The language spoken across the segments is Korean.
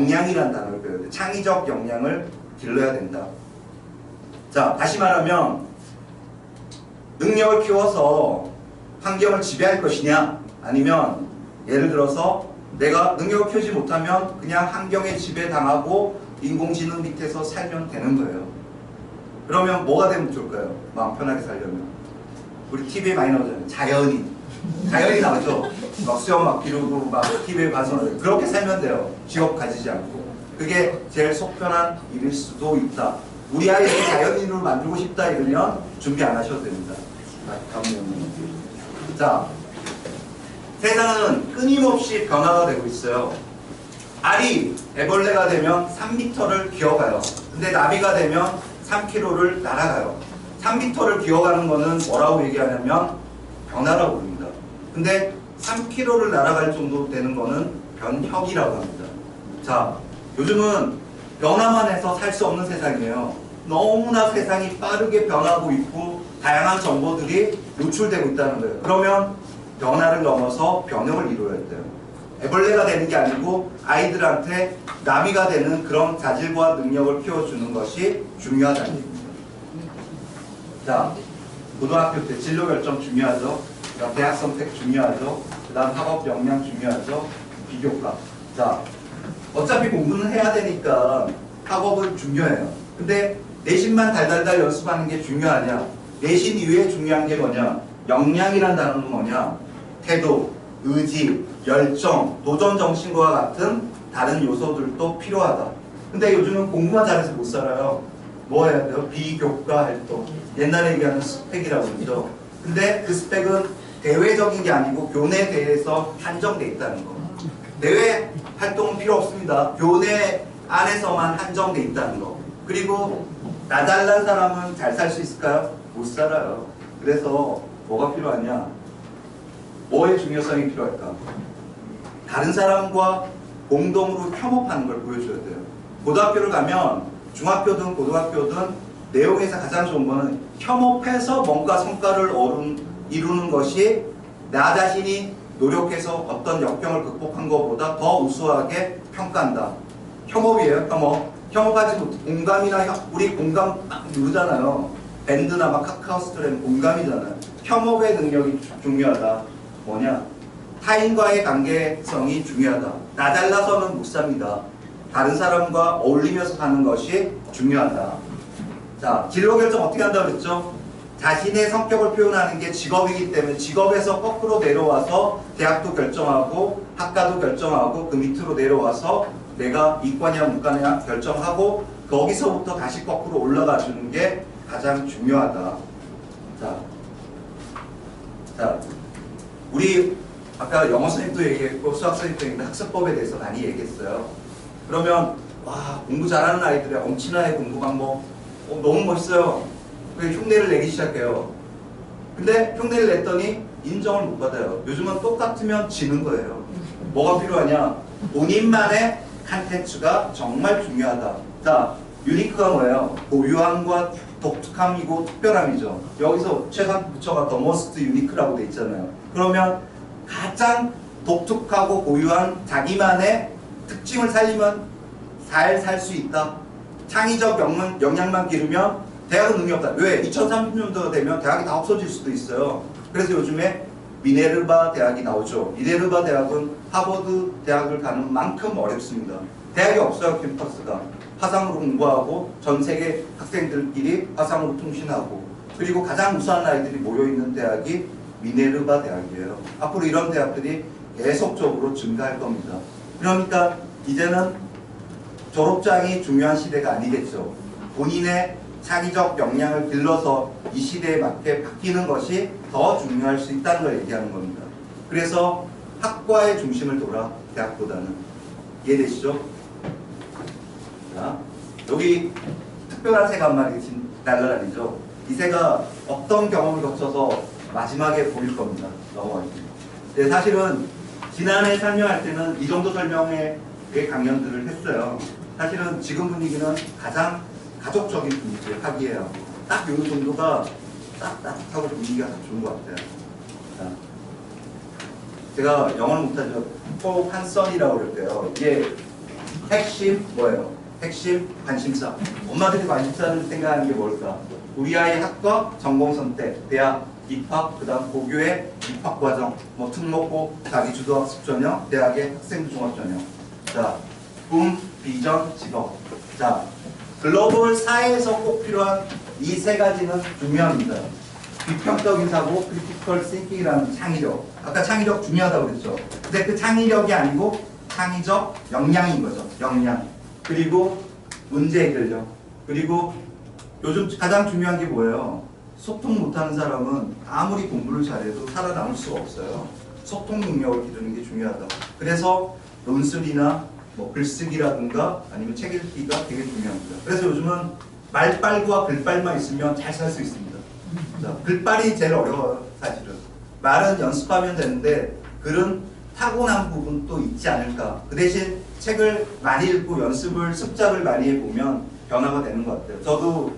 역량이라는 단어를 배워야 돼. 창의적 역량을 길러야 된다. 자, 다시 말하면 능력을 키워서 환경을 지배할 것이냐, 아니면 예를 들어서 내가 능력을 키우지 못하면 그냥 환경에 지배당하고 인공지능 밑에서 살면 되는 거예요. 그러면 뭐가 되면 좋을까요? 마음 편하게 살려면. 우리 TV에 많이 나오잖아요. 자연이 나오죠. 막 수염 막 기르고 막 TV에 방송을 그렇게 살면 돼요. 직업 가지지 않고. 그게 제일 속편한 일일 수도 있다. 우리 아이를 자연인으로 만들고 싶다 이러면 준비 안 하셔도 됩니다. 다음 내용. 자, 세상은 끊임없이 변화가 되고 있어요. 알이 애벌레가 되면 3m를 기어가요. 근데 나비가 되면 3km를 날아가요. 3m를 기어가는 거는 뭐라고 얘기하냐면 변화라고 부릅니다. 근데 3km를 날아갈 정도 되는 거는 변혁이라고 합니다. 자, 요즘은 변화만 해서 살 수 없는 세상이에요. 너무나 세상이 빠르게 변하고 있고 다양한 정보들이 노출되고 있다는 거예요. 그러면 변화를 넘어서 변혁을 이루어야 돼요. 애벌레가 되는 게 아니고 아이들한테 나비가 되는 그런 자질과 능력을 키워주는 것이 중요하다는 얘기입니다. 자, 고등학교 때 진로 결정 중요하죠. 그다음 대학 선택 중요하죠. 그다음 학업 역량 중요하죠. 비교과. 자, 어차피 공부는 해야 되니까 학업은 중요해요. 근데 내신만 달달달 연습하는 게 중요하냐? 내신 이외에 중요한 게 뭐냐? 역량이란 단어는 뭐냐? 태도, 의지, 열정, 도전 정신과 같은 다른 요소들도 필요하다. 근데 요즘은 공부만 잘해서 못 살아요. 뭐 해야 돼요? 비교과 활동. 옛날에 얘기하는 스펙이라고 그러죠. 근데 그 스펙은 대외적인 게 아니고 교내 대회에서 한정돼 있다는 거. 대외 활동은 필요 없습니다. 교내 안에서만 한정돼 있다는 거. 그리고 나 잘난 사람은 잘 살 수 있을까요? 못 살아요. 그래서 뭐가 필요하냐? 뭐의 중요성이 필요할까? 다른 사람과 공동으로 협업하는 걸 보여줘야 돼요. 고등학교를 가면 중학교든 고등학교든 내용에서 가장 좋은 거는 협업해서 뭔가 성과를 이루는 것이 나 자신이 노력해서 어떤 역경을 극복한 것보다 더 우수하게 평가한다. 협업이에요. 협업하지 못해 공감이나 우리 공감 딱 누르잖아요. 밴드나 막 카카오스트레는 공감이잖아요. 협업의 능력이 중요하다. 뭐냐? 타인과의 관계성이 중요하다. 나 잘나서는 못 삽니다. 다른 사람과 어울리면서 사는 것이 중요하다. 자, 진로 결정 어떻게 한다고 그랬죠? 자신의 성격을 표현하는 게 직업이기 때문에 직업에서 거꾸로 내려와서 대학도 결정하고 학과도 결정하고 그 밑으로 내려와서 내가 이과냐 문과냐 결정하고 거기서부터 다시 거꾸로 올라가 주는 게 가장 중요하다. 자, 우리 아까 영어 선생님도 얘기했고 수학 선생님도 얘기했는데 학습법에 대해서 많이 얘기했어요. 그러면 와, 공부 잘하는 아이들의 엄친아의 공부 방법 너무 멋있어요. 흉내를 내기 시작해요. 근데 흉내를 냈더니 인정을 못 받아요. 요즘은 똑같으면 지는 거예요. 뭐가 필요하냐? 본인만의 컨텐츠가 정말 중요하다. 자, 유니크가 뭐예요? 고유함과 독특함이고 특별함이죠. 여기서 최상 부처가 더 머스트 유니크라고 돼 있잖아요. 그러면 가장 독특하고 고유한 자기만의 특징을 살리면 잘 살 수 있다. 창의적 역량만 기르면 대학은 의미 없다. 왜? 2030년도가 되면 대학이 다 없어질 수도 있어요. 그래서 요즘에 미네르바 대학이 나오죠. 미네르바 대학은 하버드 대학을 가는 만큼 어렵습니다. 대학이 없어요. 캠퍼스가. 화상으로 공부하고 전 세계 학생들끼리 화상으로 통신하고 그리고 가장 우수한 아이들이 모여있는 대학이 미네르바 대학이에요. 앞으로 이런 대학들이 계속적으로 증가할 겁니다. 그러니까 이제는 졸업장이 중요한 시대가 아니겠죠. 본인의 창의적 역량을 길러서 이 시대에 맞게 바뀌는 것이 더 중요할 수 있다는 걸 얘기하는 겁니다. 그래서 학과의 중심을 둬라, 대학보다는. 이해되시죠? 자, 여기 특별한 새가 한 마리 날라다니죠. 이 새가 어떤 경험을 거쳐서 마지막에 보일 겁니다. 넘어갈게요. 네, 사실은 지난해 설명할 때는 이 정도 설명의 강연들을 했어요. 사실은 지금 분위기는 가장 가족적인 분위기를 하기에요. 딱 이 정도가 따뜻하고 분위기가 딱 좋은 것 같아요. 자, 제가 영어를 못하죠. 폴 한선이라고 그럴 때요. 이게 핵심 뭐예요? 핵심 관심사. 엄마들이 관심사를 생각하는 게 뭘까? 우리 아이 학과, 전공 선택, 대학 입학, 그 다음 고교의 입학 과정, 뭐 특목고, 자기주도학습 전형, 대학의 학생부 종합 전형. 자, 꿈, 비전, 직업. 자, 글로벌 사회에서 꼭 필요한 이 세 가지는 중요합니다. 비평적인 사고, 크리티컬 싱킹이라는 창의력. 아까 창의력 중요하다고 그랬죠. 근데 그 창의력이 아니고 창의적 역량인 거죠. 역량. 그리고 문제 해결력. 그리고 요즘 가장 중요한 게 뭐예요? 소통 못하는 사람은 아무리 공부를 잘해도 살아남을 수가 없어요. 소통 능력을 기르는 게 중요하다. 그래서 논술이나 뭐 글쓰기라든가 아니면 책 읽기가 되게 중요합니다. 그래서 요즘은 말빨과 글빨만 있으면 잘 살 수 있습니다. 자, 글빨이 제일 어려워요, 사실은. 말은 연습하면 되는데 글은 타고난 부분도 있지 않을까. 그 대신 책을 많이 읽고 연습을, 습작을 많이 해보면 변화가 되는 것 같아요. 저도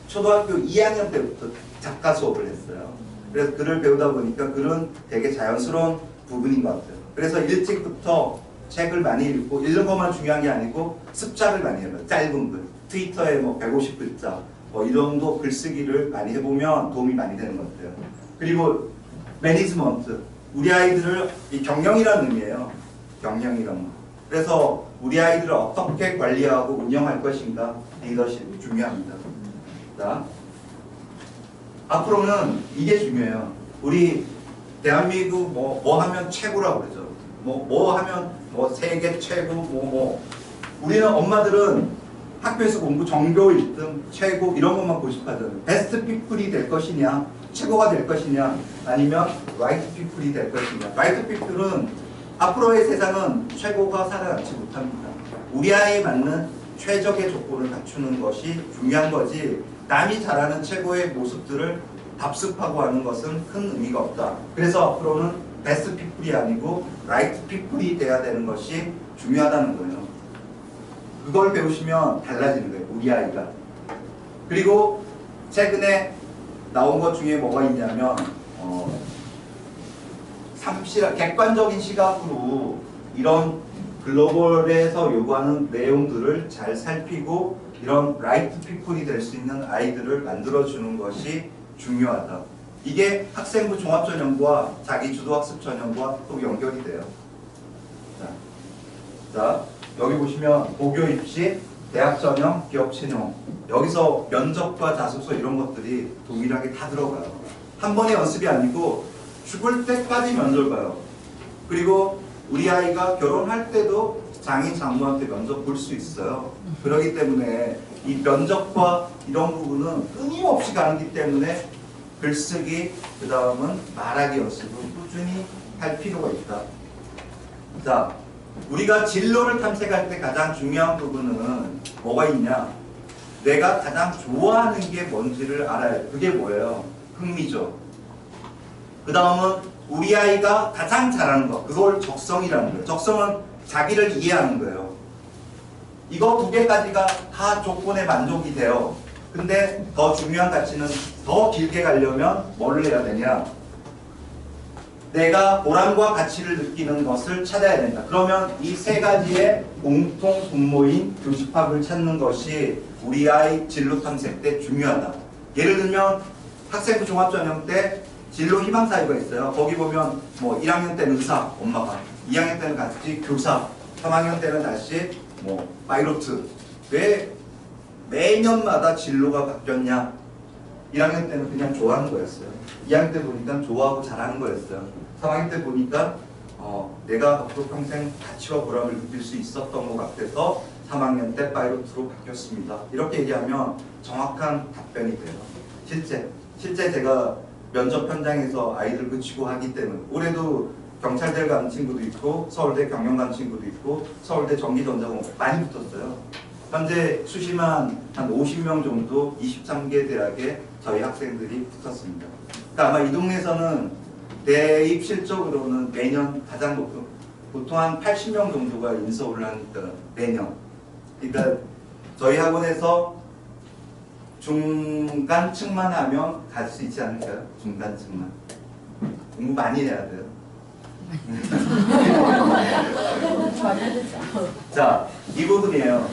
초등학교 2학년 때부터 작가 수업을 했어요. 그래서 글을 배우다 보니까 글은 되게 자연스러운 부분인 것 같아요. 그래서 일찍부터 책을 많이 읽고 읽는 것만 중요한 게 아니고 습작을 많이 해봐요. 짧은 글, 트위터에 뭐 150글자 뭐 이 정도 글쓰기를 많이 해보면 도움이 많이 되는 것 같아요. 그리고 매니지먼트, 우리 아이들을 이 경영이라는 의미예요. 경영이라는 거. 그래서 우리 아이들을 어떻게 관리하고 운영할 것인가, 리더십이 중요합니다. 자, 앞으로는 이게 중요해요. 우리 대한민국 뭐 하면 최고라고 그러죠. 뭐 하면 뭐 세계 최고 우리는 엄마들은 학교에서 공부 전교 1등 최고 이런 것만 고집하잖아요. 베스트 피플이 될 것이냐, 최고가 될 것이냐, 아니면 라이트 피플이 될 것이냐. 라이트 피플은 앞으로의 세상은 최고가 살아남지 못합니다. 우리 아이에 맞는 최적의 조건을 갖추는 것이 중요한 거지, 남이 잘하는 최고의 모습들을 답습하고 하는 것은 큰 의미가 없다. 그래서 앞으로는 베스트 피플이 아니고 라이트 피플이 돼야 되는 것이 중요하다는 거예요. 그걸 배우시면 달라지는 거예요, 우리 아이가. 그리고 최근에 나온 것 중에 뭐가 있냐면 객관적인 시각으로 이런 글로벌에서 요구하는 내용들을 잘 살피고 이런 라이트 피플이 될 수 있는 아이들을 만들어주는 것이 중요하다. 이게 학생부 종합전형과 자기주도학습전형과 또 연결이 돼요. 자, 여기 보시면 고교 입시, 대학 전형, 기업 채용. 여기서 면접과 자소서 이런 것들이 동일하게 다 들어가요. 한 번의 연습이 아니고 죽을 때까지 면접 봐요. 그리고 우리 아이가 결혼할 때도 장인 장모한테 면접 볼 수 있어요. 그렇기 때문에 이 면접과 이런 부분은 끊임없이 가기 때문에 글쓰기, 그 다음은 말하기 연습을 꾸준히 할 필요가 있다. 자, 우리가 진로를 탐색할 때 가장 중요한 부분은 뭐가 있냐? 내가 가장 좋아하는 게 뭔지를 알아야 돼. 그게 뭐예요? 흥미죠. 그 다음은 우리 아이가 가장 잘하는 거, 그걸 적성이라는 거예요. 적성은 자기를 이해하는 거예요. 이거 두 개까지가 다 조건에 만족이 돼요. 근데 더 중요한 가치는 더 길게 가려면 뭘 해야 되냐? 내가 보람과 가치를 느끼는 것을 찾아야 된다. 그러면 이 세 가지의 공통 분모인 교집합을 찾는 것이 우리 아이 진로 탐색 때 중요하다. 예를 들면 학생부 종합전형 때 진로 희망 사유가 있어요. 거기 보면 뭐 1학년 때는 의사, 엄마가, 2학년 때는 같이 교사, 3학년 때는 다시 뭐 파이로트. 왜 매년마다 진로가 바뀌었냐? 1학년 때는 그냥 좋아하는 거였어요. 2학년 때 보니까 좋아하고 잘하는 거였어요. 3학년 때 보니까 내가 앞으로 평생 가치와 보람을 느낄 수 있었던 것 같아서 3학년 때 파이로트로 바뀌었습니다. 이렇게 얘기하면 정확한 답변이 돼요. 실제 제가 면접 현장에서 아이들 그치고 하기 때문에 올해도 경찰대를 가는 친구도 있고 서울대 경영 가는 친구도 있고 서울대 전기전자공업 많이 붙었어요. 현재 수시만 한 50명 정도 23개 대학에 저희 학생들이 붙었습니다. 그러니까 아마 이 동네에서는 대입 실적으로는 매년 가장 높은, 보통 한 80명 정도가 인서울을 하니까 매년. 그러니까 저희 학원에서 중간층만 하면 갈 수 있지 않을까요? 중간층만. 공부 많이 해야 돼요. 자, 이 부분이에요.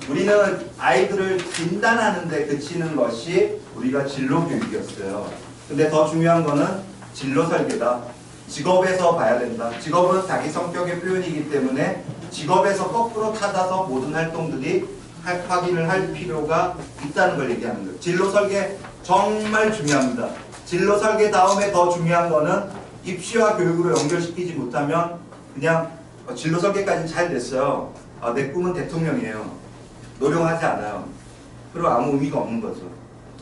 우리는 아이들을 진단하는 데 그치는 것이 우리가 진로 교육이었어요. 근데 더 중요한 거는 진로 설계다. 직업에서 봐야 된다. 직업은 자기 성격의 표현이기 때문에 직업에서 거꾸로 찾아서 모든 활동들이 확인을 할 필요가 있다는 걸 얘기하는 거예요. 진로 설계 정말 중요합니다. 진로 설계 다음에 더 중요한 거는 입시와 교육으로 연결시키지 못하면 그냥 진로 설계까지는 잘 됐어요. 내 꿈은 대통령이에요. 노력하지 않아요. 그리고 아무 의미가 없는 거죠.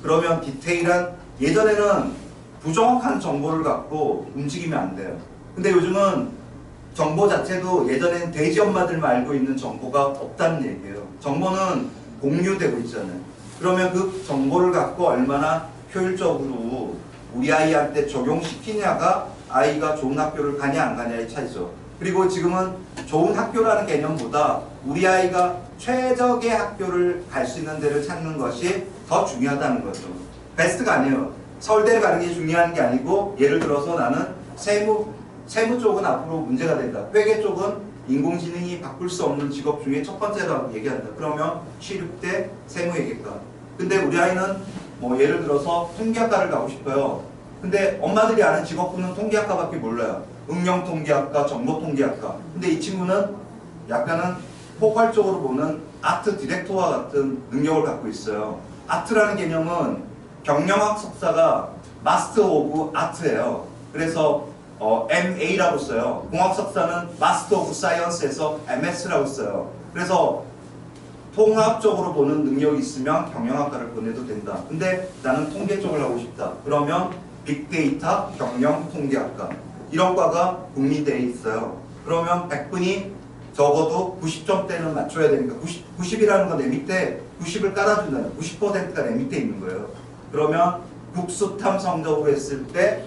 그러면 디테일한, 예전에는 부정확한 정보를 갖고 움직이면 안 돼요. 근데 요즘은 정보 자체도 예전엔 돼지 엄마들만 알고 있는 정보가 없다는 얘기예요. 정보는 공유되고 있잖아요. 그러면 그 정보를 갖고 얼마나 효율적으로 우리 아이한테 적용시키냐가 아이가 좋은 학교를 가냐 안 가냐의 차이죠. 그리고 지금은 좋은 학교라는 개념보다 우리 아이가 최적의 학교를 갈 수 있는 데를 찾는 것이 더 중요하다는 거죠. 베스트가 아니에요. 서울대를 가는 게 중요한 게 아니고, 예를 들어서 나는 세무 쪽은 앞으로 문제가 된다. 회계 쪽은 인공지능이 바꿀 수 없는 직업 중에 첫 번째라고 얘기한다. 그러면 취득대 세무회계과. 근데 우리 아이는 뭐 예를 들어서 통계학과를 가고 싶어요. 근데 엄마들이 아는 직업군은 통계학과밖에 몰라요. 응용통계학과, 정보통계학과. 근데 이 친구는 약간은 포괄적으로 보는 아트 디렉터와 같은 능력을 갖고 있어요. 아트라는 개념은 경영학 석사가 마스터 오브 아트예요. 그래서 MA라고 써요. 공학 석사는 마스터 오브 사이언스에서 MS라고 써요. 그래서 통합적으로 보는 능력이 있으면 경영학과를 보내도 된다. 근데 나는 통계 쪽을 하고 싶다. 그러면 빅데이터 경영통계학과, 이런 과가 국민대에 있어요. 그러면 100분이 적어도 90점대는 맞춰야 되니까 90이라는 건 내 밑에 90을 깔아준다는, 90%가 내 밑에 있는 거예요. 그러면 국수탐 성적으로 했을 때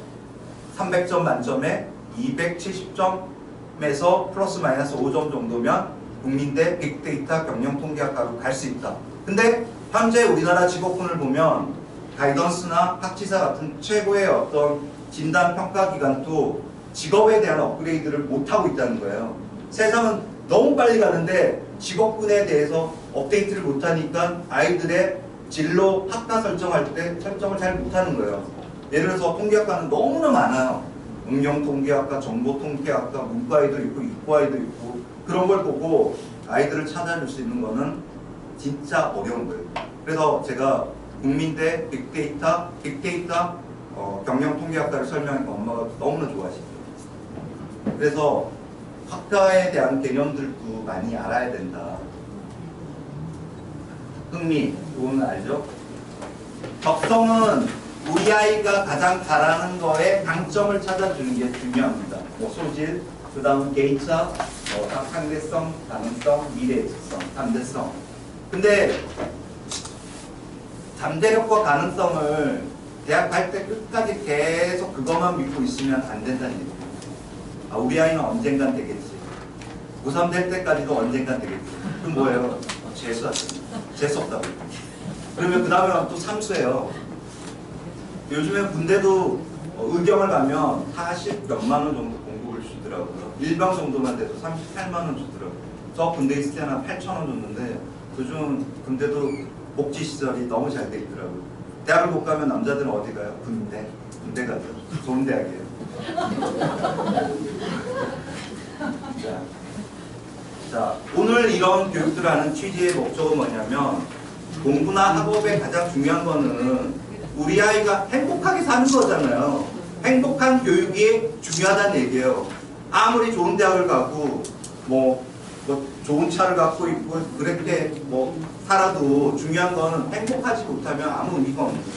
300점 만점에 270점에서 플러스 마이너스 5점 정도면 국민대 빅데이터 경영통계학과로 갈 수 있다. 근데 현재 우리나라 직업군을 보면 가이던스나 학지사 같은 최고의 어떤 진단 평가 기관도 직업에 대한 업그레이드를 못하고 있다는 거예요. 세상은 너무 빨리 가는데 직업군에 대해서 업데이트를 못하니까 아이들의 진로 학과 설정할 때 설정을 잘 못하는 거예요. 예를 들어서 통계학과는 너무나 많아요. 응용통계학과, 정보통계학과, 문과에도 있고 이과에도 있고, 그런 걸 보고 아이들을 찾아줄 수 있는 거는 진짜 어려운 거예요. 그래서 제가 국민대 빅데이터 경영통계학과를 설명하니까 엄마가 너무나 좋아하시죠. 그래서 학과에 대한 개념들도 많이 알아야 된다. 흥미, 그거는 알죠? 적성은 우리 아이가 가장 잘하는 거에 강점을 찾아주는 게 중요합니다. 뭐 소질, 그 다음 개인차, 상대성, 가능성, 미래성, 잠재성. 근데 잠재력과 가능성을 대학 갈 때 끝까지 계속 그것만 믿고 있으면 안 된다는 얘기예요. 우리 아이는 언젠간 되겠지. 고3 될 때까지도 언젠간 되겠지. 그럼 뭐예요? 재수 없다고. 그러면 그 다음에 또 삼수예요. 요즘에 군대도 의경을 가면 40 몇만 원 정도 공급을 주더라고요. 일병 정도만 돼도 38만 원 주더라고요. 저 군대 있을 때는 8천 원 줬는데 요즘 군대도 복지 시설이 너무 잘 돼 있더라고요. 대학을 못 가면 남자들은 어디 가요? 군대 가죠. 좋은 대학이에요. 자, 오늘 이런 교육들을 하는 취지의 목적은 뭐냐면, 공부나 학업에 가장 중요한 거는 우리 아이가 행복하게 사는 거잖아요. 행복한 교육이 중요하다는 얘기예요. 아무리 좋은 대학을 가고 뭐 좋은 차를 갖고 있고 그렇게 살아도 중요한 거는 행복하지 못하면 아무 의미가 없는 거예요.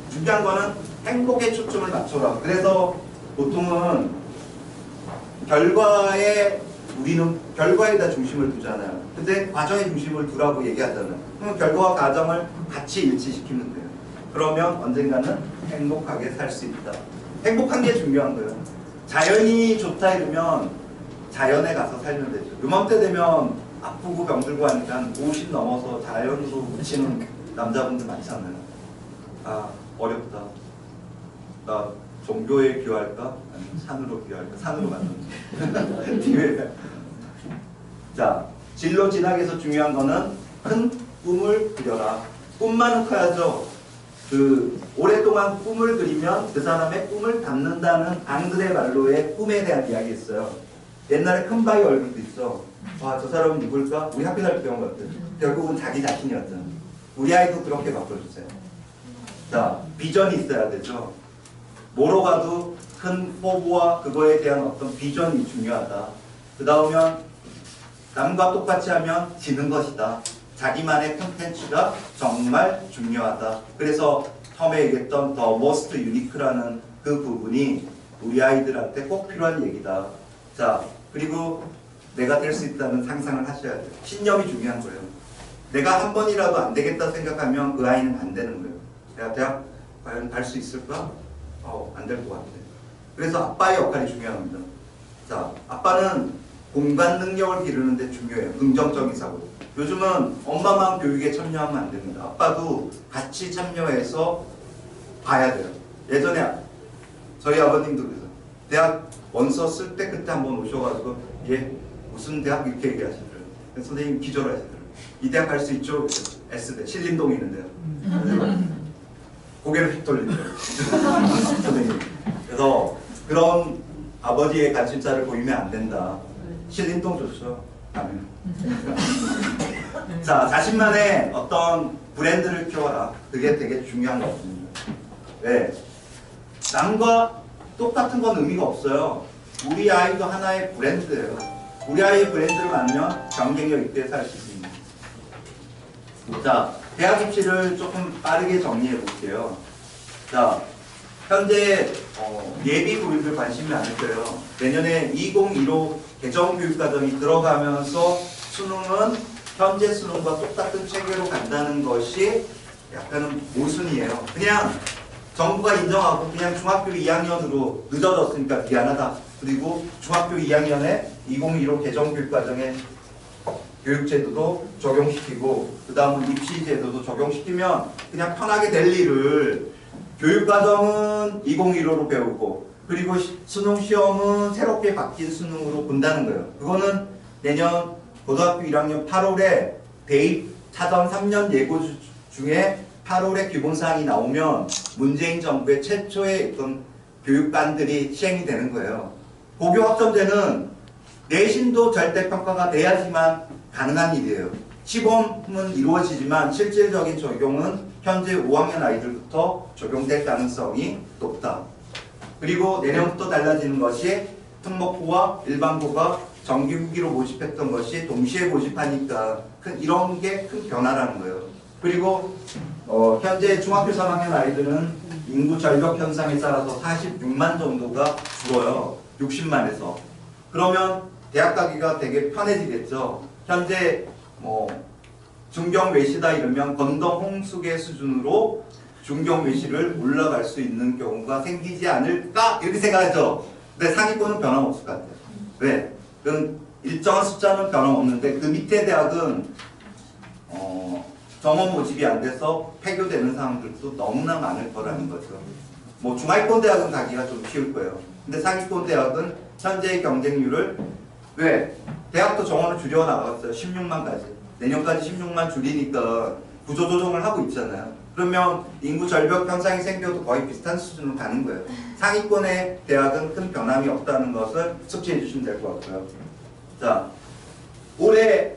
중요한 거는 행복에 초점을 맞춰라. 그래서 보통은 우리는 결과에다 중심을 두잖아요. 근데 과정에 중심을 두라고 얘기하잖아요. 그럼 결과와 과정을 같이 일치시키면 돼요. 그러면 언젠가는 행복하게 살 수 있다. 행복한 게 중요한 거예요. 자연이 좋다 이러면 자연에 가서 살면 되죠. 요맘때 되면 아프고 병들고 하니까 50 넘어서 자연으로 묻히는 남자분들 많잖아요. 어렵다. 나 종교에 기여할까? 아니면 산으로 기여할까? 산으로 만든 자, 진로 진학에서 중요한 거는 큰 꿈을 그려라. 꿈만 커야죠. 오랫동안 꿈을 그리면 그 사람의 꿈을 담는다는 앙드레 말로의 꿈에 대한 이야기 있어요. 옛날에 큰바위 얼굴도 있어. 와, 저 사람은 누굴까? 우리 학교 다닐 때 배운 것 같아. 결국은 자기 자신이었잖아. 우리 아이도 그렇게 바꿔주세요. 자, 비전이 있어야 되죠. 뭐로 가도 큰 포부와 그거에 대한 어떤 비전이 중요하다. 그 다음에 남과 똑같이 하면 지는 것이다. 자기만의 콘텐츠가 정말 중요하다. 그래서 처음에 얘기했던 The Most Unique라는 그 부분이 우리 아이들한테 꼭 필요한 얘기다. 자, 그리고 내가 될 수 있다는 상상을 하셔야 돼요. 신념이 중요한 거예요. 내가 한 번이라도 안 되겠다 생각하면 그 아이는 안 되는 거예요. 내가 대학 과연 갈 수 있을까? 안 될 것 같아. 그래서 아빠의 역할이 중요합니다. 자, 아빠는 공간 능력을 기르는데 중요해요. 긍정적인 사고. 요즘은 엄마만 교육에 참여하면 안 됩니다. 아빠도 같이 참여해서 봐야 돼요. 예전에 저희 아버님도 그래서 대학 원서 쓸 때 그때 한번 오셔가지고 얘 무슨 대학 이렇게 얘기하시더라고요. 선생님 기절하시더라고요. 이 대학 갈 수 있죠? S대 신림동에 있는데요. 고개를 휙 돌리더라고요. 선생님. 그래서 그런 아버지의 관심사를 보이면 안 된다. 신림동 좋죠. 아멘. 자, 자신만의 어떤 브랜드를 키워라. 그게 되게 중요한 거거든요. 왜? 남과 똑같은 건 의미가 없어요. 우리 아이도 하나의 브랜드예요. 우리 아이의 브랜드를 만들면 경쟁력 있게 살 수 있습니다. 자, 대학 입시를 조금 빠르게 정리해 볼게요. 자, 현재 예비 교육을 관심이 많을 거예요. 내년에 2015 개정교육과정이 들어가면서 수능은 현재 수능과 똑같은 체계로 간다는 것이 약간은 모순이에요. 그냥 정부가 인정하고 그냥 중학교 2학년으로 늦어졌으니까 미안하다. 그리고 중학교 2학년에 2015 개정교육과정에 교육제도도 적용시키고 그 다음은 입시제도도 적용시키면 그냥 편하게 될 일을 교육과정은 2015로 배우고 그리고 수능 시험은 새롭게 바뀐 수능으로 본다는 거예요. 그거는 내년 고등학교 1학년 8월에 대입 차전 3년 예고 중에 8월에 기본사항이 나오면 문재인 정부의 최초의 어떤 교육반들이 시행이 되는 거예요. 고교 학점제는 내신도 절대평가가 돼야지만 가능한 일이에요. 시범은 이루어지지만 실질적인 적용은 현재 5학년 아이들부터 적용될 가능성이 높다. 그리고 내년부터 달라지는 것이 특목고와 일반고가 정기후기로 모집했던 것이 동시에 모집하니까 이런 게 큰 변화라는 거예요. 그리고 현재 중학교 3학년 아이들은 인구 절벽 현상에 따라서 46만 정도가 줄어요. 60만에서. 그러면 대학 가기가 되게 편해지겠죠. 현재 중경 외시다 이러면 건동 홍수계 수준으로 중경 외시를 올라갈 수 있는 경우가 생기지 않을까 이렇게 생각하죠. 근데 상위권은 변함없을 것 같아요. 왜? 그건 일정한 숫자는 변함없는데 그 밑에 대학은 정원 모집이 안 돼서 폐교되는 상황들도 너무나 많을 거라는 거죠. 중하위권 대학은 가기가 좀 쉬울 거예요. 근데 상위권 대학은 현재의 경쟁률을 왜? 대학도 정원을 줄여 나갔어요. 16만까지. 내년까지 16만 줄이니까 구조조정을 하고 있잖아요. 그러면 인구 절벽 현상이 생겨도 거의 비슷한 수준으로 가는 거예요. 상위권의 대학은 큰 변함이 없다는 것을 숙지해 주시면 될 것 같고요. 자, 올해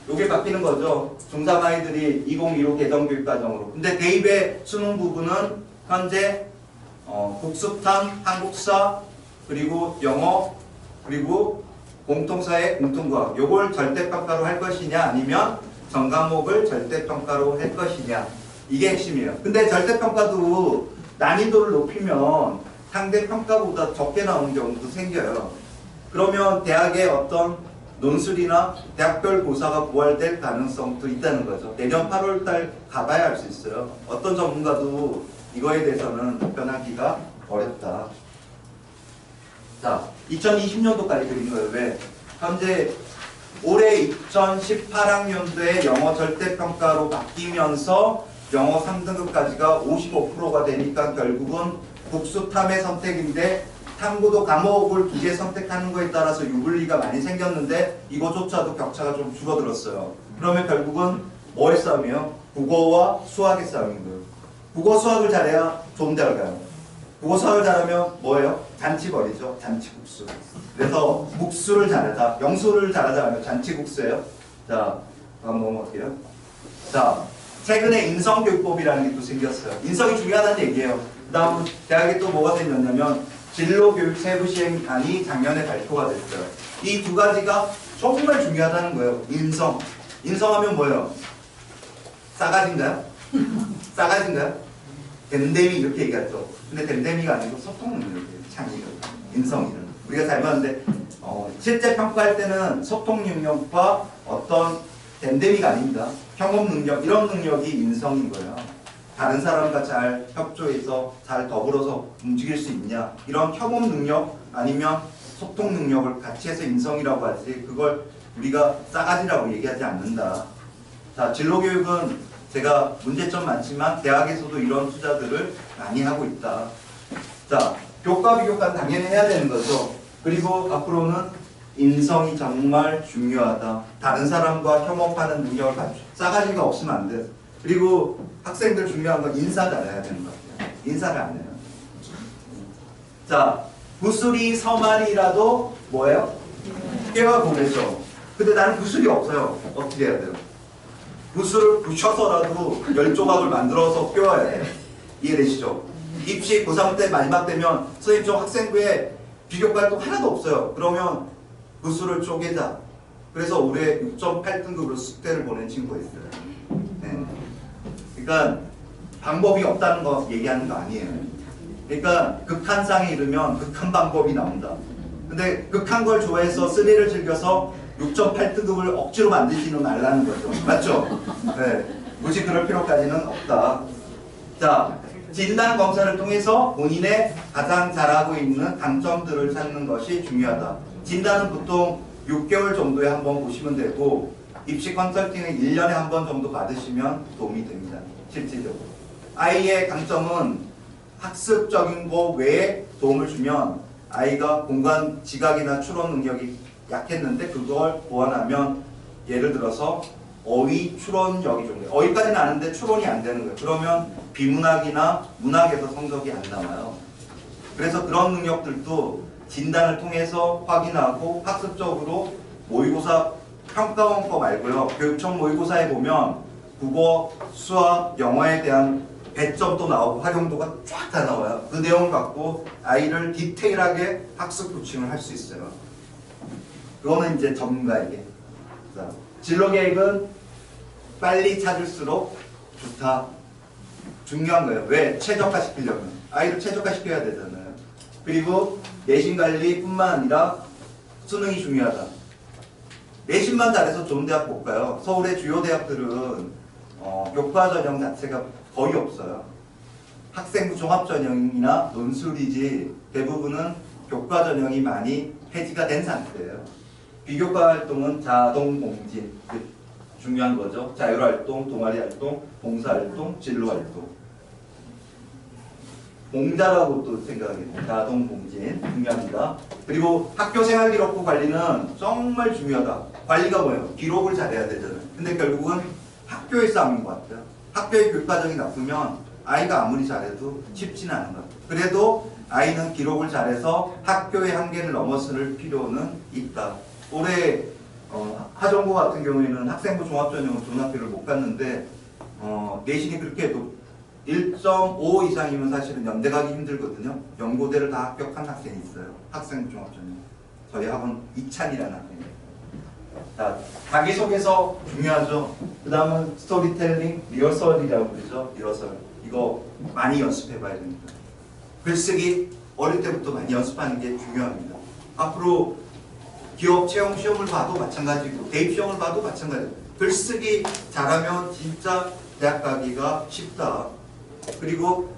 요게 바뀌는 거죠. 중3 아이들이 2015 개정교육과정으로. 근데 대입의 수능 부분은 현재 국수탐, 한국사, 그리고 영어, 그리고 공통사회, 공통과학 요걸 절대평가로 할 것이냐 아니면 전 과목을 절대평가로 할 것이냐 이게 핵심이에요. 근데 절대평가도 난이도를 높이면 상대평가보다 적게 나오는 경우도 생겨요. 그러면 대학의 어떤 논술이나 대학별 고사가 부활될 가능성도 있다는 거죠. 내년 8월달 가봐야 알 수 있어요. 어떤 전문가도 이거에 대해서는 답변하기가 어렵다. 자, 2020년도까지 그린 거예요. 왜? 현재 올해 2018학년도에 영어 절대평가로 바뀌면서 영어 3등급까지가 55%가 되니까 결국은 국수탐의 선택인데 탐구도 과목을 2개 선택하는 거에 따라서 유불리가 많이 생겼는데 이거조차도 격차가 좀 줄어들었어요. 그러면 결국은 뭐의 싸움이에요? 국어와 수학의 싸움인 거예요. 국어 수학을 잘해야 좋은 데를 가요. 국어 수학을 잘하면 뭐예요? 잔치벌이죠. 잔치국수. 그래서 국수를 잘하다, 영수를 잘하다 하면 잔치국수예요. 자, 다음 넘어갈게요. 자, 최근에 인성교육법이라는 게 또 생겼어요. 인성이 중요하다는 얘기예요. 그 다음 대학에 또 뭐가 생겼냐면 진로교육 세부시행안이 작년에 발표가 됐어요. 이 두 가지가 정말 중요하다는 거예요. 인성. 인성하면 뭐예요? 싸가지인가요? 싸가지인가요? 댐댐이 이렇게 얘기하죠. 근데 댐댐이가 아니고 소통 능력이에요. 창의력. 인성이는. 우리가 잘 봤는데 실제 평가할 때는 소통 능력과 어떤 댐댐이가 아닙니다. 경험 능력, 이런 능력이 인성인 거예요. 다른 사람과 잘 협조해서 잘 더불어서 움직일 수 있냐, 이런 경험 능력 아니면 소통 능력을 같이 해서 인성이라고 하지, 그걸 우리가 싸가지라고 얘기하지 않는다. 자, 진로교육은 제가 문제점 많지만 대학에서도 이런 투자들을 많이 하고 있다. 자, 교과 비교과는 당연히 해야 되는 거죠. 그리고 앞으로는 인성이 정말 중요하다. 다른 사람과 협업하는 능력을 갖추. 싸가지가 없으면 안 돼. 그리고 학생들 중요한 건 인사 잘해야 되는 것 같아요. 인사를 안 해요. 자, 구슬이 서말이라도 뭐예요? 깨와 보내죠. 근데 나는 구슬이 없어요. 어떻게 해야 돼요? 구슬을 부셔서라도 10조각을 만들어서 꿰어야 돼요. 이해되시죠? 입시 고3 때 마지막 되면 선생님 저 학생부에 비교과 활동 하나도 없어요. 그러면 구슬을 쪼개자. 그래서 올해 6.8등급으로 숙제를 보낸 친구가 있어요. 네. 그러니까 방법이 없다는 거 얘기하는 거 아니에요. 그러니까 극한상에 이르면 극한 방법이 나온다. 근데 극한 걸 좋아해서 스릴을 즐겨서 6.8등급을 억지로 만들지는 말라는 거죠. 맞죠? 네. 굳이 그럴 필요까지는 없다. 자, 진단 검사를 통해서 본인의 가장 잘하고 있는 강점들을 찾는 것이 중요하다. 진단은 보통 6개월 정도에 한 번 보시면 되고, 입시 컨설팅은 1년에 한 번 정도 받으시면 도움이 됩니다. 실질적으로. 아이의 강점은 학습적인 거 외에 도움을 주면 아이가 공간 지각이나 추론 능력이 약했는데 그걸 보완하면, 예를 들어서 어휘 추론력이 좋은 거예요. 어휘까지는 아는데 추론이 안 되는 거예요. 그러면 비문학이나 문학에서 성적이 안 나와요. 그래서 그런 능력들도 진단을 통해서 확인하고 학습적으로 모의고사 평가원거 말고요. 교육청 모의고사에 보면 국어, 수학, 영어에 대한 배점도 나오고 활용도가 쫙 다 나와요. 그 내용을 갖고 아이를 디테일하게 학습 코칭을 할 수 있어요. 그거는 이제 전문가에게. 자, 진로 계획은 빨리 찾을수록 좋다. 중요한 거예요. 왜? 최적화 시키려면. 아이를 최적화 시켜야 되잖아요. 그리고 내신 관리뿐만 아니라 수능이 중요하다. 내신만 잘해서 좋은 대학 못 가요. 서울의 주요 대학들은 교과 전형 자체가 거의 없어요. 학생부 종합 전형이나 논술이지 대부분은 교과 전형이 많이 폐지가 된 상태예요. 비교과 활동은 자동 공지, 중요한 거죠. 자율활동, 동아리활동, 봉사활동, 진로활동. 봉자라고 또 생각해요. 자동 공진 중요합니다. 그리고 학교생활기록부 관리는 정말 중요하다. 관리가 뭐예요? 기록을 잘해야 되잖아요. 근데 결국은 학교의 싸움인 것 같아요. 학교의 교육과정이 나쁘면 아이가 아무리 잘해도 쉽지는 않은 것 같아요. 그래도 아이는 기록을 잘해서 학교의 한계를 넘어설 필요는 있다. 올해 하정고 같은 경우에는 학생부 종합전형은 좋은 학교를 못 갔는데 내신이 그렇게 해도 1.5 이상이면 사실은 연대 가기 힘들거든요. 연고대를 다 합격한 학생이 있어요. 학생부 종합전형. 저희 학원 이찬이라는 학생이에요. 자, 자기소개서 중요하죠. 그 다음은 스토리텔링, 리허설이라고 그러죠. 리허설. 이거 많이 연습해봐야 됩니다. 글쓰기 어릴 때부터 많이 연습하는 게 중요합니다. 앞으로 기업 채용 시험을 봐도 마찬가지고 대입 시험을 봐도 마찬가지고 글쓰기 잘하면 진짜 대학 가기가 쉽다. 그리고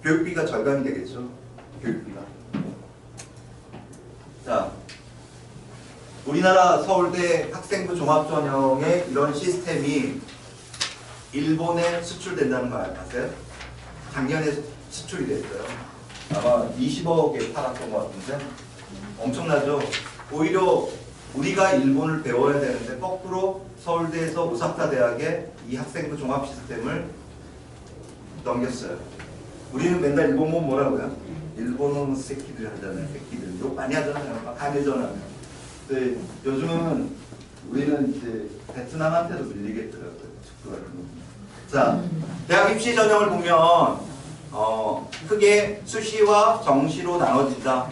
교육비가 절감이 되겠죠. 교육비가. 자, 우리나라 서울대 학생부 종합전형의 이런 시스템이 일본에 수출된다는 거 아세요? 작년에 수출이 됐어요. 아마 20억에 팔았던 것 같은데 엄청나죠? 오히려 우리가 일본을 배워야 되는데 거꾸로 서울대에서 오사카 대학에 이 학생부 종합 시스템을 넘겼어요. 우리는 맨날 일본 보면 뭐라고요? 일본은 새끼들 하잖아요. 새끼들 욕 많이 하잖아요. 막 강요전하면. 근데 요즘은 우리는 이제 베트남한테도 밀리겠더라고요. 축구 같은 거. 자, 대학 입시 전형을 보면 크게 수시와 정시로 나눠진다.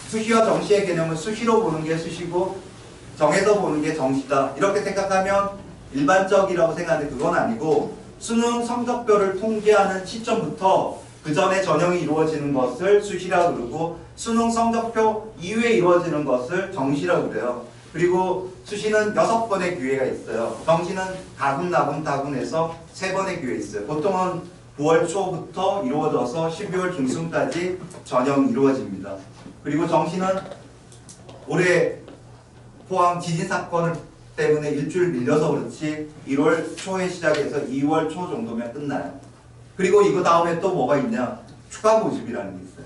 수시와 정시의 개념은 수시로 보는 게 수시고 정해서 보는 게 정시다. 이렇게 생각하면 일반적이라고 생각하는데 그건 아니고 수능 성적표를 통계하는 시점부터 그 전에 전형이 이루어지는 것을 수시라고 그러고 수능 성적표 이후에 이루어지는 것을 정시라고 그래요. 그리고 수시는 6번의 기회가 있어요. 정시는 가군, 나군, 다군에서 3번의 기회 있어요. 보통은 9월 초부터 이루어져서 12월 중순까지 전형이 이루어집니다. 그리고 정시는 올해 포항 지진 사건 때문에 일주일 밀려서 그렇지 1월 초에 시작해서 2월 초 정도면 끝나요. 그리고 이거 다음에 또 뭐가 있냐? 추가 모집이라는 게 있어요.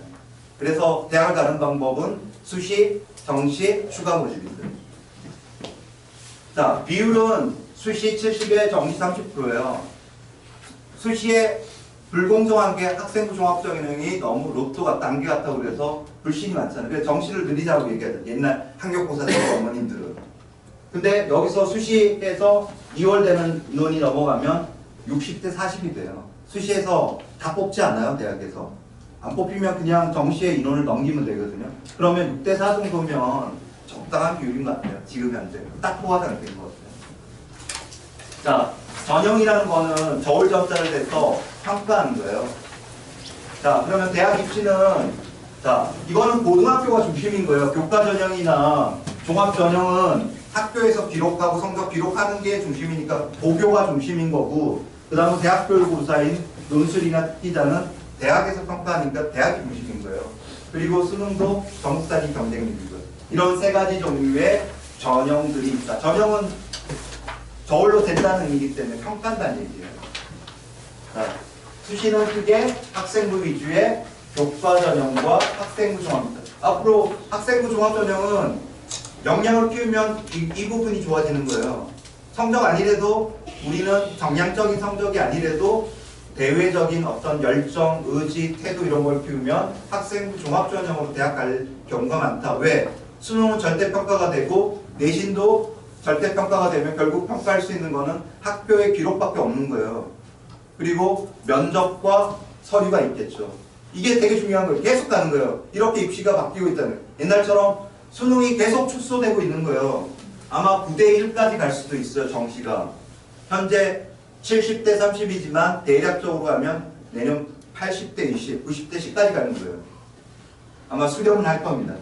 그래서 대학을 가는 방법은 수시, 정시, 추가 모집이 있어요. 자, 비율은 수시 70에 정시 30%예요. 수시에 불공정한 게 학생부 종합전형이 너무 로또가 단계 같다고 그래서 불신이 많잖아요. 그래서 정시를 늘리자고 얘기하죠. 옛날 학력고사 때 어머님들은. 근데 여기서 수시에서 2월 되는 인원이 넘어가면 60대 40이 돼요. 수시에서 다 뽑지 않아요, 대학에서. 안 뽑히면 그냥 정시의 인원을 넘기면 되거든요. 그러면 6대 4 정도면 적당한 비율인 것 같아요. 지금 현재. 딱 포화 상태인 것 같아요. 자, 전형이라는 거는 저울 전자를 대서 평가하는 거예요. 자, 그러면 대학 입시는 자, 이거는 고등학교가 중심인 거예요. 교과 전형이나 종합 전형은 학교에서 기록하고 성적 기록하는 게 중심이니까 고교가 중심인 거고 그 다음에 대학교육고사인 논술이나 특기자는 대학에서 평가하니까 대학이 중심인 거예요. 그리고 수능도 전국단위 경쟁률이고요. 이런 3가지 종류의 전형들이 있다. 전형은 저울로 된다는 의미이기 때문에 평가한다는 얘기예요. 자, 수시는 크게 학생부 위주의 교과 전형과 학생부 종합입니다. 앞으로 학생부 종합 전형은 역량을 키우면 이 부분이 좋아지는 거예요. 성적 아니래도 우리는 정량적인 성적이 아니래도 대외적인 어떤 열정, 의지, 태도 이런 걸 키우면 학생부 종합 전형으로 대학 갈 경우가 많다. 왜? 수능은 절대평가가 되고 내신도 절대평가가 되면 결국 평가할 수 있는 거는 학교의 기록밖에 없는 거예요. 그리고 면접과 서류가 있겠죠. 이게 되게 중요한 거예요. 계속 가는 거예요. 이렇게 입시가 바뀌고 있다는 거예요. 옛날처럼 수능이 계속 축소되고 있는 거예요. 아마 9대 1까지 갈 수도 있어요. 정시가. 현재 70대 30이지만 대략적으로 가면 내년 80대 20, 90대 10까지 가는 거예요. 아마 수렴은 할 겁니다.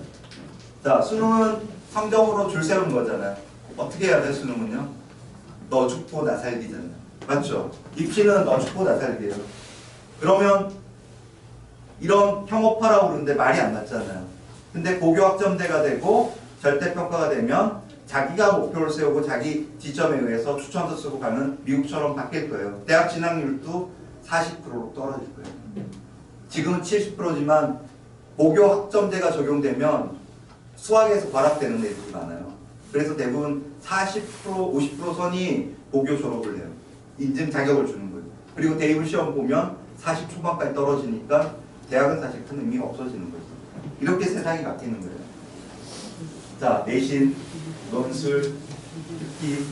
자, 수능은 성적으로 줄 세우는 거잖아요. 어떻게 해야 돼, 수능은요? 너 죽고 나 살기잖아요. 맞죠? 입시는 너 죽고 나 살기예요. 그러면 이런 평업화라고 그러는데 말이 안 맞잖아요. 근데 고교 학점제가 되고 절대평가가 되면 자기가 목표를 세우고 자기 지점에 의해서 추천서 쓰고 가는 미국처럼 바뀔 거예요. 대학 진학률도 40%로 떨어질 거예요. 지금은 70%지만 고교 학점제가 적용되면 수학에서 과락되는 애들이 많아요. 그래서 대부분 40%, 50% 선이 고교 졸업을 해요. 인증 자격을 주는 거예요. 그리고 대입을 시험 보면 40 초반까지 떨어지니까 대학은 사실 큰 의미가 없어지는 거죠. 이렇게 세상이 바뀌는 거예요. 자, 내신, 논술, 특기,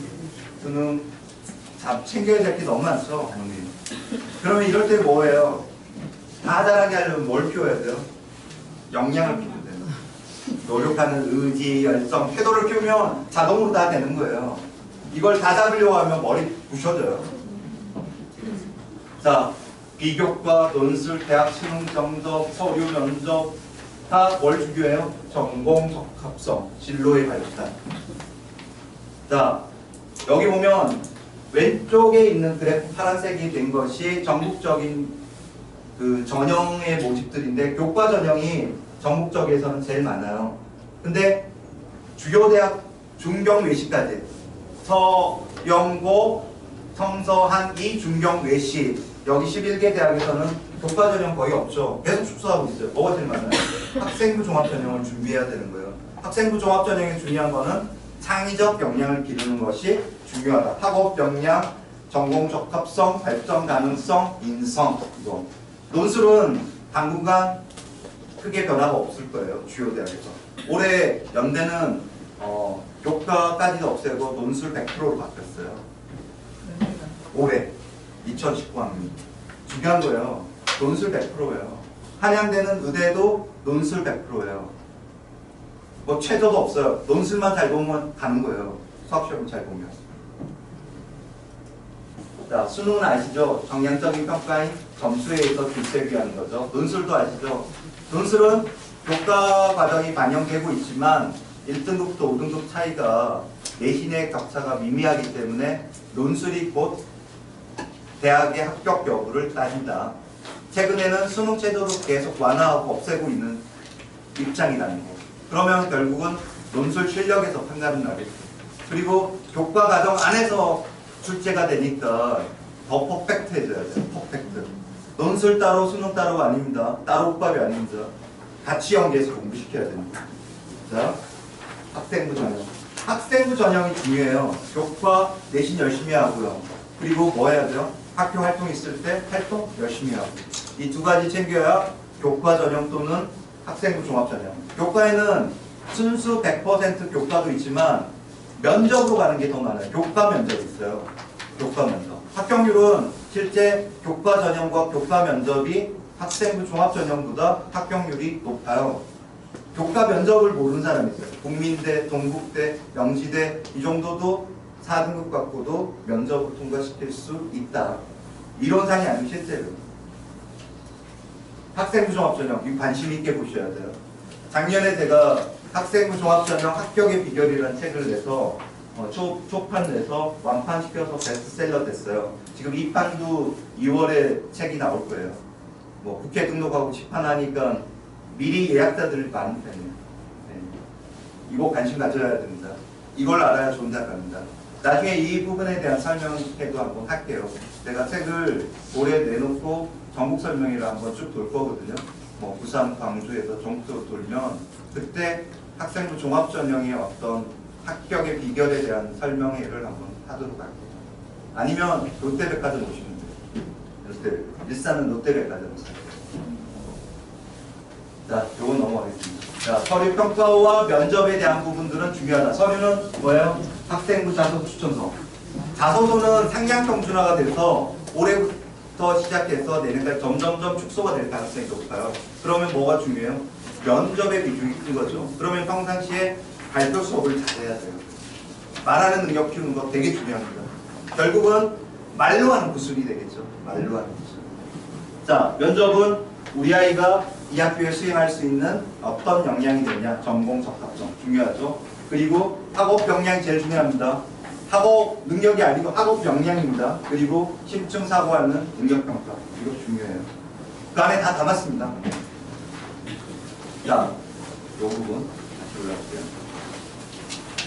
수능, 챙겨야 될 게 너무 많죠. 그러면 이럴 때 뭐예요? 다 잘하게 하려면 뭘 키워야 돼요? 역량을 키워야 돼요. 노력하는 의지, 열정, 태도를 키우면 자동으로 다 되는 거예요. 이걸 다 잡으려고 하면 머리 부셔져요. 자, 비교과, 논술, 대학 수능, 정적, 서류, 면접 다 뭘 중요해요? 전공, 적합성, 진로의 발달. 자, 여기 보면 왼쪽에 있는 그래프 파란색이 된 것이 전국적인 그 전형의 모집들인데 교과 전형이 전국적에서는 제일 많아요. 근데 주요 대학 중경 외시까지 서영고, 성서, 한기, 중경, 외시. 여기 11개 대학에서는 교과 전형 거의 없죠. 계속 축소하고 있어요. 뭐가 제일 많아요? 학생부 종합 전형을 준비해야 되는 거예요. 학생부 종합 전형에 중요한 거는 창의적 역량을 기르는 것이 중요하다. 학업 역량, 전공 적합성, 발전 가능성, 인성. 이거. 논술은 당분간 크게 변화가 없을 거예요. 주요 대학에서. 올해 연대는 교과까지도 없애고 논술 100%로 바뀌었어요. 올해 2019학년. 중요한 거예요. 논술 100%예요. 한양대는 의대도 논술 100%예요. 뭐 최저도 없어요. 논술만 잘 보면 가는 거예요. 수학시험을 잘 보면. 자, 수능은 아시죠? 정량적인 평가인 점수에 있어 줄세기 하는 거죠. 논술도 아시죠? 논술은 교과 과정이 반영되고 있지만 1등급도 5등급 차이가 내신의 격차가 미미하기 때문에 논술이 곧 대학의 합격 여부를 따진다. 최근에는 수능 체제로 계속 완화하고 없애고 있는 입장이라는 거. 그러면 결국은 논술 실력에서 판가름 나겠죠. 그리고 교과 과정 안에서 출제가 되니까 더 퍼펙트해져야 돼요. 퍼펙트. 논술 따로 수능 따로 아닙니다. 따로 국밥이 아닙니다. 같이 연계해서 공부시켜야 됩니다. 자, 학생부 전형. 학생부 전형이 중요해요. 교과 내신 열심히 하고요. 그리고 뭐 해야 돼요? 학교 활동 있을 때 활동 열심히 하고. 이 두 가지 챙겨야 교과 전형 또는 학생부 종합 전형. 교과에는 순수 100% 교과도 있지만 면접으로 가는 게 더 많아요. 교과 면접이 있어요. 교과 면접. 합격률은 실제 교과 전형과 교과 면접이 학생부 종합 전형보다 합격률이 높아요. 교과 면접을 모르는 사람이 있어요. 국민대, 동국대, 명지대 이 정도도 4등급 갖고도 면접을 통과시킬 수 있다. 이론상이 아니고 실제로. 학생부 종합 전형 이 관심 있게 보셔야 돼요. 작년에 제가 학생부 종합 전형 합격의 비결이라는 책을 내서 초판 내서 완판시켜서 베스트셀러 됐어요. 지금 2판도 2월에 책이 나올 거예요. 뭐 국회 등록하고 집판하니까 미리 예약자들이 많은 편이에요. 네. 이거 관심 가져야 됩니다. 이걸 알아야 좋은 작가입니다. 나중에 이 부분에 대한 설명회도 한번 할게요. 제가 책을 올해 내놓고 전국 설명회를 한번 쭉 돌 거거든요. 뭐 부산, 광주에서 전국적으로 돌면 그때 학생부 종합 전형의 어떤 합격의 비결에 대한 설명회를 한번 하도록 할게요. 아니면 롯데백화점 오시면 돼요. 롯데, 일산은 롯데백화점 사요. 자, 요건 넘어가겠습니다. 자, 서류 평가와 면접에 대한 부분들은 중요하다. 서류는 뭐예요? 학생부 자소서 추천서. 자소서는 상향 평준화가 돼서 올해부터 시작해서 내년까지 점점점 축소가 될 가능성이 높아요. 그러면 뭐가 중요해요? 면접의 비중이 큰 거죠. 그러면 평상시에 발표 수업을 잘해야 돼요. 말하는 능력 키우는 거 되게 중요합니다. 결국은 말로 하는 구술이 되겠죠. 말로 하는 구술. 자, 면접은 우리 아이가 이 학교에 수행할 수 있는 어떤 역량이 되냐, 전공 적합성 중요하죠. 그리고 학업 역량이 제일 중요합니다. 학업 능력이 아니고 학업 역량입니다. 그리고 심층 사고하는 능력 평가 이거 중요해요. 그 안에 다 담았습니다. 자, 이 부분 다시 올라갈게요.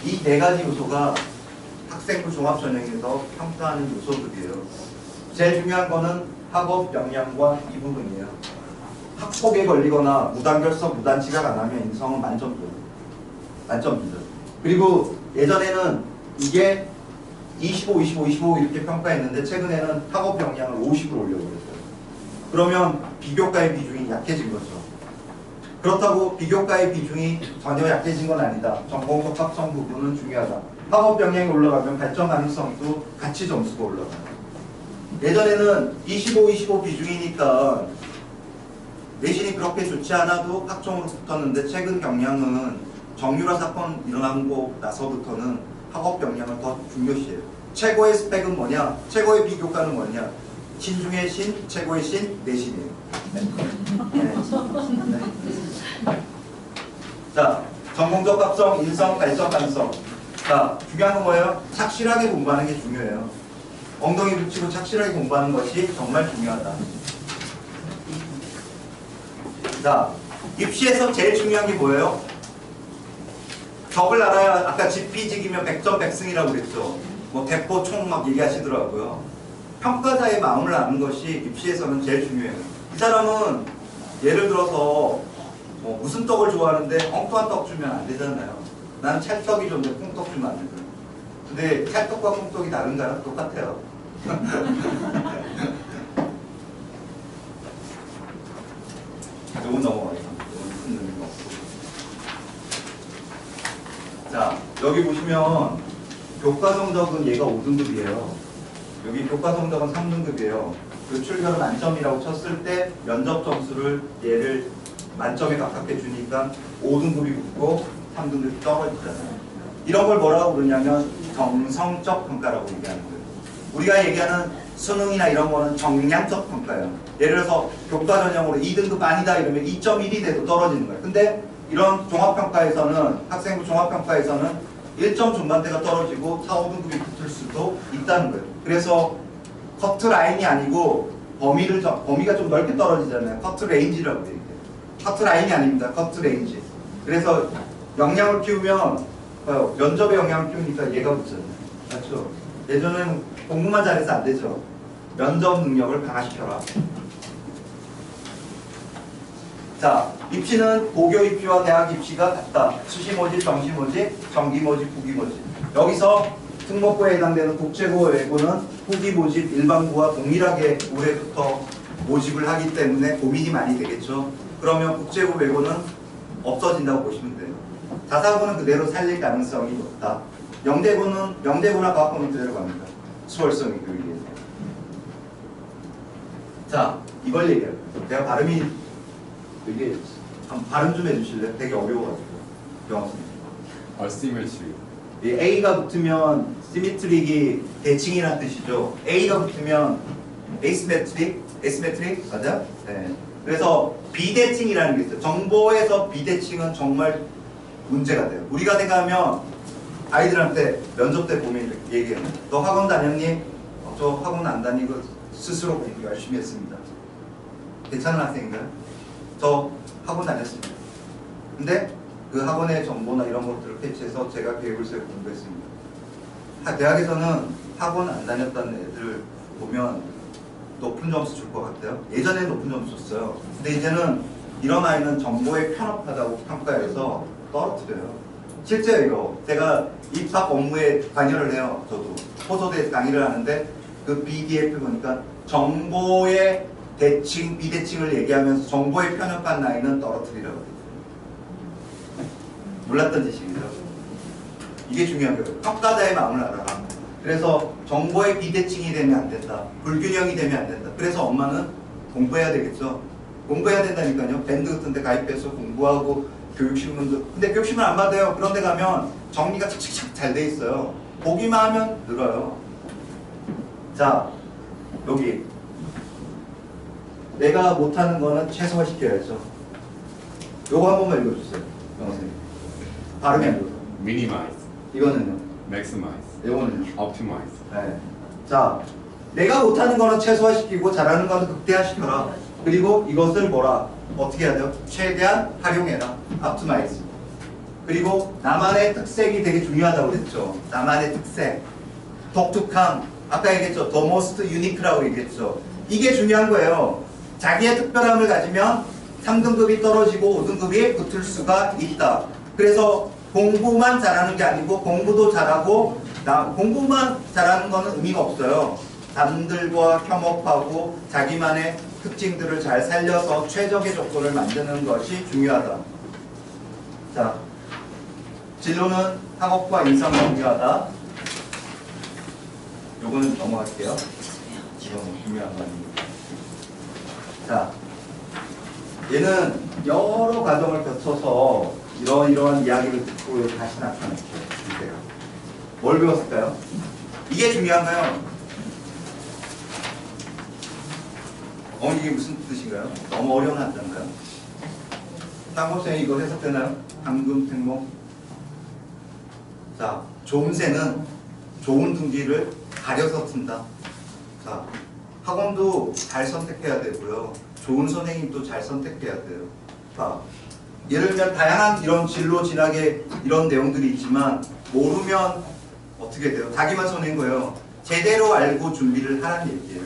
이 네 가지 요소가 학생부 종합 전형에서 평가하는 요소들이에요. 제일 중요한 거는 학업 역량과 이 부분이에요. 학폭에 걸리거나 무단결석, 무단지각 안 하면 인성은 만점도. 만점입니다. 그리고 예전에는 이게 25, 25, 25 이렇게 평가했는데 최근에는 학업 역량을 50으로 올려버렸어요. 그러면 비교과의 비중이 약해진 거죠. 그렇다고 비교과의 비중이 전혀 약해진 건 아니다. 전공 적합성 부분은 중요하다. 학업 역량이 올라가면 발전 가능성도 같이 점수가 올라가요. 예전에는 25, 25 비중이니까 내신이 그렇게 좋지 않아도 학종으로 붙었는데 최근 경향은 정유라 사건 일어나고 나서부터는 학업 역량을 더 중요시해요. 최고의 스펙은 뭐냐? 최고의 비교과는 뭐냐? 신 중의 신, 최고의 신, 내신이에요. 네. 자, 전공적 합성, 인성, 발전 가능성. 자, 중요한 건 뭐예요? 착실하게 공부하는 게 중요해요. 엉덩이 붙이고 착실하게 공부하는 것이 정말 중요하다. 자, 입시에서 제일 중요한 게 뭐예요? 적을 알아야 아까 지피직이면 100점 100승이라고 그랬죠. 뭐 대포 총 막 얘기하시더라고요. 평가자의 마음을 아는 것이 입시에서는 제일 중요해요. 이 사람은 예를 들어서 뭐 무슨 떡을 좋아하는데 엉뚱한 떡 주면 안 되잖아요. 나는 찰떡이 좋은데 콩떡 주면 안 되잖아요. 근데 찰떡과 콩떡이 다른가요? 똑같아요. 요건 넘어가겠습니다. 자, 여기 보시면 교과 성적은 얘가 5등급이에요. 여기 교과 성적은 3등급이에요. 그 출결 만점이라고 쳤을 때 면접 점수를 얘를 만점에 가깝게 주니까 5등급이 붙고 3등급이 떨어지잖아요. 이런 걸 뭐라고 부르냐면 정성적 평가라고 얘기하는 거예요. 우리가 얘기하는 수능이나 이런 거는 정량적 평가예요. 예를 들어서 교과 전형으로 2등급 아니다 이러면 2.1이 돼도 떨어지는 거예요. 근데 이런 종합평가에서는, 학생부 종합평가에서는 1점 중반대가 떨어지고 4, 5등급이 붙을 수도 있다는 거예요. 그래서 커트라인이 아니고 범위가 좀 넓게 떨어지잖아요. 커트레인지라고 얘기해요. 커트라인이 아닙니다. 커트레인지. 그래서 역량을 키우면 면접에 영향을 끼우니까 얘가 붙잖아요. 맞죠? 예전에는 공부만 잘해서 안 되죠. 면접 능력을 강화시켜라. 자, 입시는 고교 입시와 대학 입시가 같다. 수시 모집, 정시 모집, 정기 모집, 부기 모집. 여기서 특목고에 해당되는 국제고 외고는 후기 모집 일반고와 동일하게 올해부터 모집을 하기 때문에 고민이 많이 되겠죠. 그러면 국제고 외고는 없어진다고 보시면 돼요. 자사고는 그대로 살릴 가능성이 높다. 명대고나 과학고는 그대로 갑니다. 수월성이 교육에. 자, 이걸 얘기해요. 내가 발음이 이게 발음 좀 해주실래요? 되게 어려워가지고. 영어선생님. Asymmetry. 이 A가 붙으면 시미트릭이 대칭이라는 뜻이죠. A가 붙으면 에이스메트릭 맞아? 네. 그래서 비대칭이라는 게 있어요. 정보에서 비대칭은 정말 문제가 돼요. 우리가 생각하면 아이들한테 면접 때 보면 이렇게 얘기해요. 너 학원 다녔니? 저 학원 안 다니고 스스로 공부 열심히 했습니다. 괜찮은 학생인가요? 저 학원 다녔습니다. 근데 그 학원의 정보나 이런 것들을 캐치해서 제가 계획을 세워 공부했습니다. 대학에서는 학원 안 다녔다는 애들 보면 높은 점수 줄 것 같아요. 예전에는 높은 점수 줬어요. 근데 이제는 이런 아이는 정보에 편협하다고 평가해서 떨어뜨려요. 실제로 제가 입학 업무에 강의를 해요. 저도 호소대에서 강의를 하는데 그 PDF 보니까 정보의 대칭, 비대칭을 얘기하면서 정보에 편협한 아이는 떨어뜨리라고 해요. 몰랐던 지식이죠. 이게 중요한 거예요. 평가자의 마음을 알아라. 그래서 정보의 비대칭이 되면 안 된다. 불균형이 되면 안 된다. 그래서 엄마는 공부해야 되겠죠. 공부해야 된다니까요. 밴드 같은 데 가입해서 공부하고 교육신문도. 근데 교육신문 안 받아요. 그런 데 가면 정리가 착착착 잘 돼 있어요. 보기만 하면 늘어요. 자, 여기 내가 못하는 거는 최소화시켜야죠. 요거 한 번만 읽어주세요. 선생님. 발음이 안 좋아요. Minimize. 이거는요. Maximize. 이거는요. Optimize. 네. 자, 내가 못하는 거는 최소화시키고 잘하는 거는 극대화시켜라. 그리고 이것을 뭐라? 어떻게 해야 돼요? 최대한 활용해라. Optimize. 그리고 나만의 특색이 되게 중요하다고 그랬죠. 나만의 특색. 독특함. 아까 얘기했죠. The most unique라고 얘기했죠. 이게 중요한 거예요. 자기의 특별함을 가지면 3등급이 떨어지고 5등급이 붙을 수가 있다. 그래서 공부만 잘하는 게 아니고 공부도 잘하고 공부만 잘하는 거는 의미가 없어요. 남들과 협업하고 자기만의 특징들을 잘 살려서 최적의 조건을 만드는 것이 중요하다. 자, 진로는 학업과 인성이 중요하다. 요거는 넘어갈게요. 이건 중요한 거 아닙니다. 자, 얘는 여러 과정을 거쳐서 이러한 이야기를 듣고 다시 나타낼게요. 뭘 배웠을까요? 이게 중요한 거예요. 이게 무슨 뜻인가요? 너무 어려운 한자인가요? 쌍곡생이 이거 해석되나요? 방금 등목. 자, 좋은 새는 좋은 둥지를 가려서 튼다. 자, 학원도 잘 선택해야 되고요. 좋은 선생님도 잘 선택해야 돼요. 자, 예를 들면 다양한 이런 진로 진학에 이런 내용들이 있지만 모르면 어떻게 돼요? 자기만 손해인 거예요. 제대로 알고 준비를 하라는 얘기예요.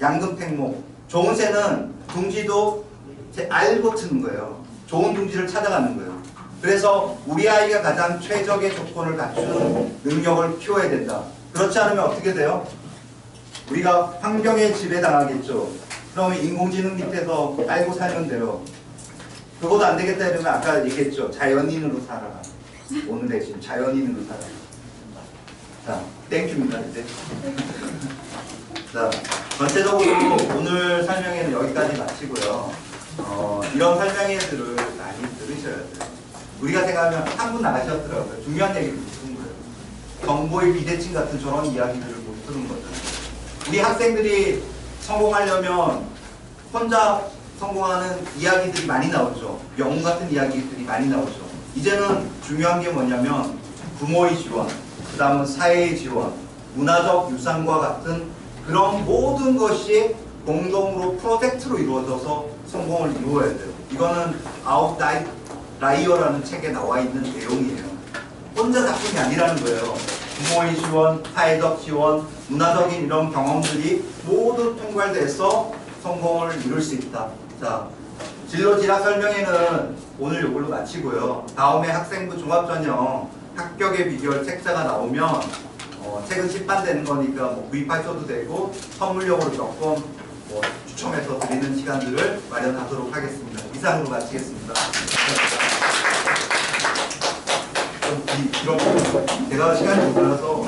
양금택목. 좋은 새는 둥지도 알고 트는 거예요. 좋은 둥지를 찾아가는 거예요. 그래서 우리 아이가 가장 최적의 조건을 갖추는 능력을 키워야 된다. 그렇지 않으면 어떻게 돼요? 우리가 환경에 지배당하겠죠. 그러면 인공지능 밑에서 알고 살면 돼요. 그것도 안 되겠다 이러면 아까 얘기했죠. 자연인으로 살아라. 오늘의 지금 자연인으로 살아라. 자, 땡큐입니다 이제. 자, 전체적으로 오늘 설명회는 여기까지 마치고요. 이런 설명회들을 많이 들으셔야 돼요. 우리가 생각하면 한 분 나가셨더라고요. 중요한 얘기를 못 듣는 거예요. 정보의 비대칭 같은 저런 이야기들을 못 들은 거죠. 우리 학생들이 성공하려면 혼자 성공하는 이야기들이 많이 나오죠. 영웅 같은 이야기들이 많이 나오죠. 이제는 중요한 게 뭐냐면 부모의 지원, 그 다음은 사회의 지원, 문화적 유산과 같은 그런 모든 것이 공동으로 프로젝트로 이루어져서 성공을 이루어야 돼요. 이거는 아웃 라이어라는 책에 나와 있는 내용이에요. 혼자 작품이 아니라는 거예요. 부모의 지원, 사회적 지원, 문화적인 이런 경험들이 모두 통괄돼서 성공을 이룰 수 있다. 자, 진로 진학 설명회는 오늘 이걸로 마치고요. 다음에 학생부 종합전형 합격의 비결 책자가 나오면 책은 출판되는 거니까 뭐 구입하셔도 되고 선물용으로 몇 권 추첨해서 드리는 시간들을 마련하도록 하겠습니다. 이상으로 마치겠습니다. 좀 길었고 제가 시간이 모자라서